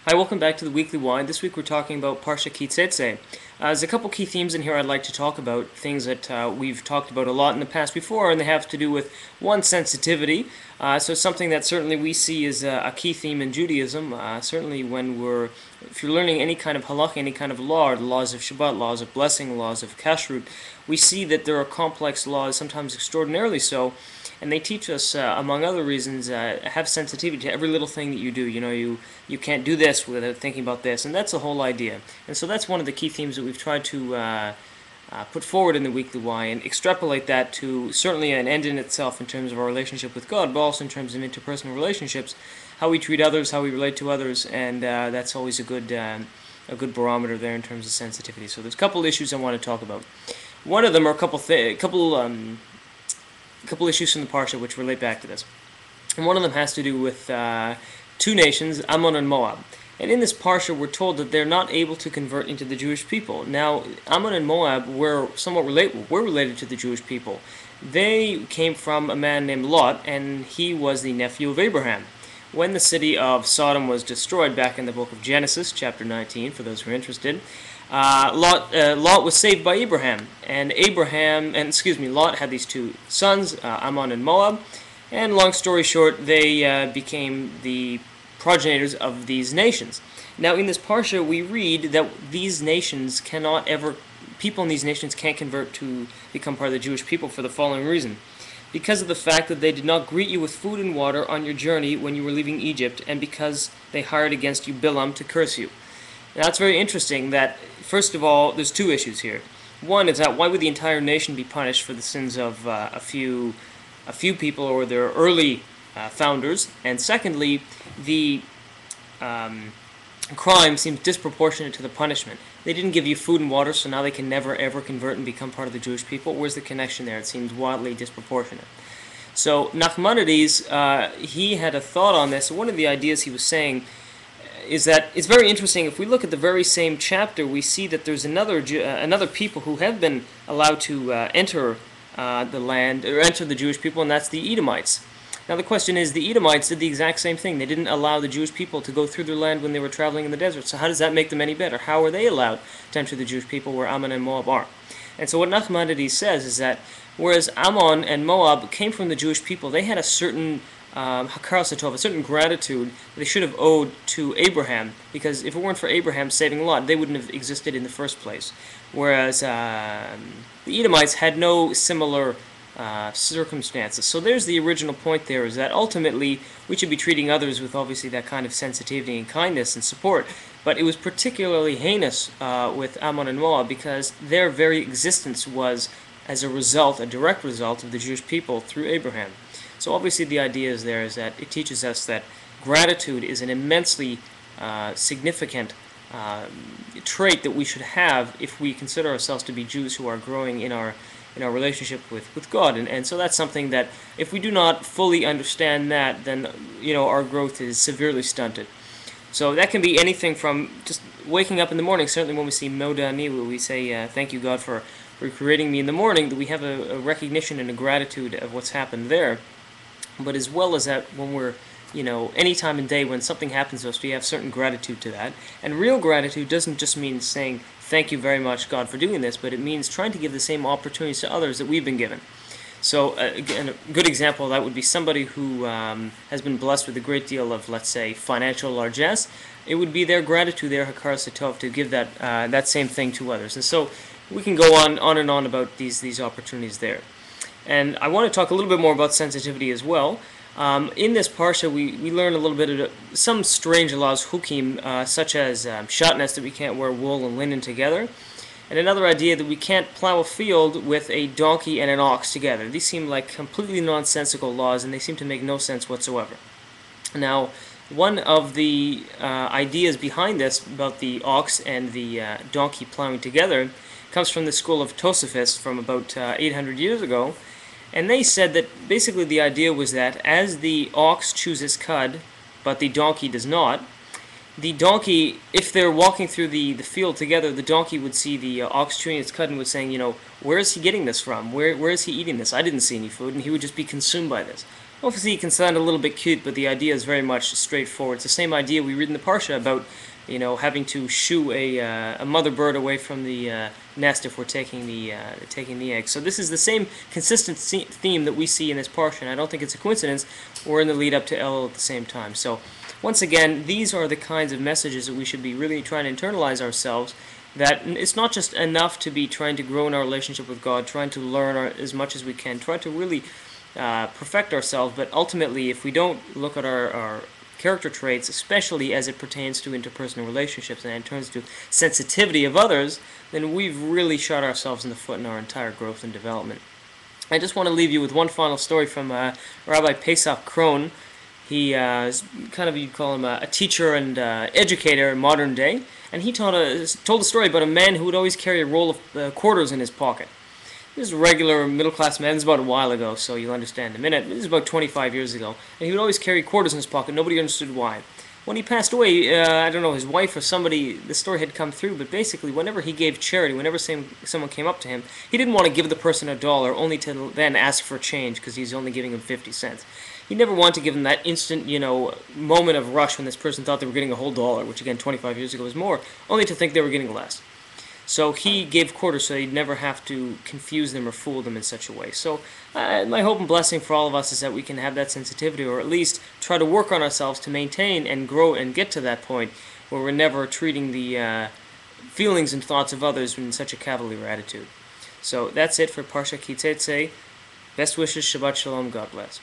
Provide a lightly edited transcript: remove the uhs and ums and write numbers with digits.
Hi, welcome back to the Weekly Wine. This week we're talking about Parshat Ki-Tetzeh. There's a couple key themes in here I'd like to talk about, things that we've talked about a lot in the past before, and they have to do with, one, sensitivity. So something that certainly we see as a key theme in Judaism, certainly if you're learning any kind of halakha, any kind of law, or the laws of Shabbat, laws of blessing, laws of kashrut, we see that there are complex laws, sometimes extraordinarily so, and they teach us, among other reasons, have sensitivity to every little thing that you do. You can't do this without thinking about this, and that's the whole idea. And so that's one of the key themes that we've tried to put forward in the Weekly Why, and extrapolate that to certainly an end in itself in terms of our relationship with God, but also in terms of interpersonal relationships, how we treat others, how we relate to others, and that's always a good barometer there in terms of sensitivity. So there's a couple issues I want to talk about. One of them are a couple issues from the Parsha which relate back to this. And one of them has to do with two nations, Ammon and Moab. And in this Parsha, we're told that they're not able to convert into the Jewish people. Now, Ammon and Moab were related to the Jewish people. They came from a man named Lot, and he was the nephew of Abraham. When the city of Sodom was destroyed back in the book of Genesis, chapter 19, for those who are interested, Lot was saved by Abraham, and Lot had these two sons, Ammon and Moab, and long story short, they became the progenitors of these nations. Now, in this parsha, we read that people in these nations can't convert to become part of the Jewish people for the following reason: because of the fact that they did not greet you with food and water on your journey when you were leaving Egypt, and because they hired against you Bilam to curse you. Now, it's very interesting that, first of all, there's two issues here. One is that why would the entire nation be punished for the sins of a few people or their early founders? And secondly, the crime seems disproportionate to the punishment. They didn't give you food and water, so now they can never ever convert and become part of the Jewish people. Where's the connection there? It seems wildly disproportionate. So Nachmanides, he had a thought on this. One of the ideas he was saying is that it's very interesting. If we look at the very same chapter, we see that there's another people who have been allowed to enter the land, or enter the Jewish people, and that's the Edomites. Now the question is, the Edomites did the exact same thing. They didn't allow the Jewish people to go through their land when they were traveling in the desert. So how does that make them any better? How are they allowed to enter the Jewish people where Ammon and Moab are? And so what Nachmanides says is that whereas Ammon and Moab came from the Jewish people, they had a certain a certain gratitude they should have owed to Abraham, because if it weren't for Abraham saving Lot, they wouldn't have existed in the first place. Whereas the Edomites had no similar circumstances. So there's the original point there, is that ultimately we should be treating others with obviously that kind of sensitivity and kindness and support. But it was particularly heinous with Ammon and Moab because their very existence was as a direct result of the Jewish people through Abraham. So obviously the idea is that it teaches us that gratitude is an immensely significant trait that we should have if we consider ourselves to be Jews who are growing in our relationship with God. And so that's something that if we do not fully understand that, then our growth is severely stunted. So that can be anything from just waking up in the morning. Certainly when we see Moda Ani, we say, thank you God for creating me in the morning, that we have a recognition and a gratitude of what's happened there. But as well as that, when we're, any time in day when something happens to us, we have certain gratitude to that. And real gratitude doesn't just mean saying, thank you very much, God, for doing this, but it means trying to give the same opportunities to others that we've been given. So, again, a good example of that would be somebody who has been blessed with a great deal of, let's say, financial largesse. It would be their gratitude, their hakar satov, to give that same thing to others. And so we can go on and on about these opportunities there. And I want to talk a little bit more about sensitivity as well. In this parsha, we learn a little bit of some strange laws, hukim, such as shatnez, that we can't wear wool and linen together, and another idea that we can't plow a field with a donkey and an ox together. These seem like completely nonsensical laws, and they seem to make no sense whatsoever. Now, one of the ideas behind this, about the ox and the donkey plowing together, comes from the school of Tosafos from about 800 years ago. And they said that basically the idea was that as the ox chews its cud, but the donkey does not, the donkey, if they're walking through the field together, the donkey would see the ox chewing its cud and would saying, where is he getting this from? Where is he eating this? I didn't see any food, and he would just be consumed by this. Obviously, it can sound a little bit cute, but the idea is very much straightforward. It's the same idea we read in the Parsha about, having to shoo a mother bird away from the nest if we're taking the egg. So this is the same consistent theme that we see in this Parsha, and I don't think it's a coincidence. We're in the lead up to Elul at the same time. So once again, these are the kinds of messages that we should be really trying to internalize ourselves. That it's not just enough to be trying to grow in our relationship with God, trying to learn as much as we can, try to really perfect ourselves, but ultimately, if we don't look at our character traits, especially as it pertains to interpersonal relationships and in terms to sensitivity of others, then we've really shot ourselves in the foot in our entire growth and development. I just want to leave you with one final story from Rabbi Pesach Krohn. He is kind of, you'd call him a teacher and educator in modern day, and he told a story about a man who would always carry a roll of quarters in his pocket. This is a regular middle-class man. This is about a while ago, so you'll understand in a minute. This is about 25 years ago. And he would always carry quarters in his pocket. Nobody understood why. When he passed away, I don't know, his wife or somebody, the story had come through, but basically whenever he gave charity, whenever someone came up to him, he didn't want to give the person $1, only to then ask for change, because he's only giving him 50 cents. He never wanted to give them that instant, moment of rush when this person thought they were getting a whole dollar, which again, 25 years ago was more, only to think they were getting less. So he gave quarters so he'd never have to confuse them or fool them in such a way. So my hope and blessing for all of us is that we can have that sensitivity, or at least try to work on ourselves to maintain and grow and get to that point where we're never treating the feelings and thoughts of others in such a cavalier attitude. So that's it for Parshat Ki-Tetzeh. Best wishes, Shabbat Shalom, God bless.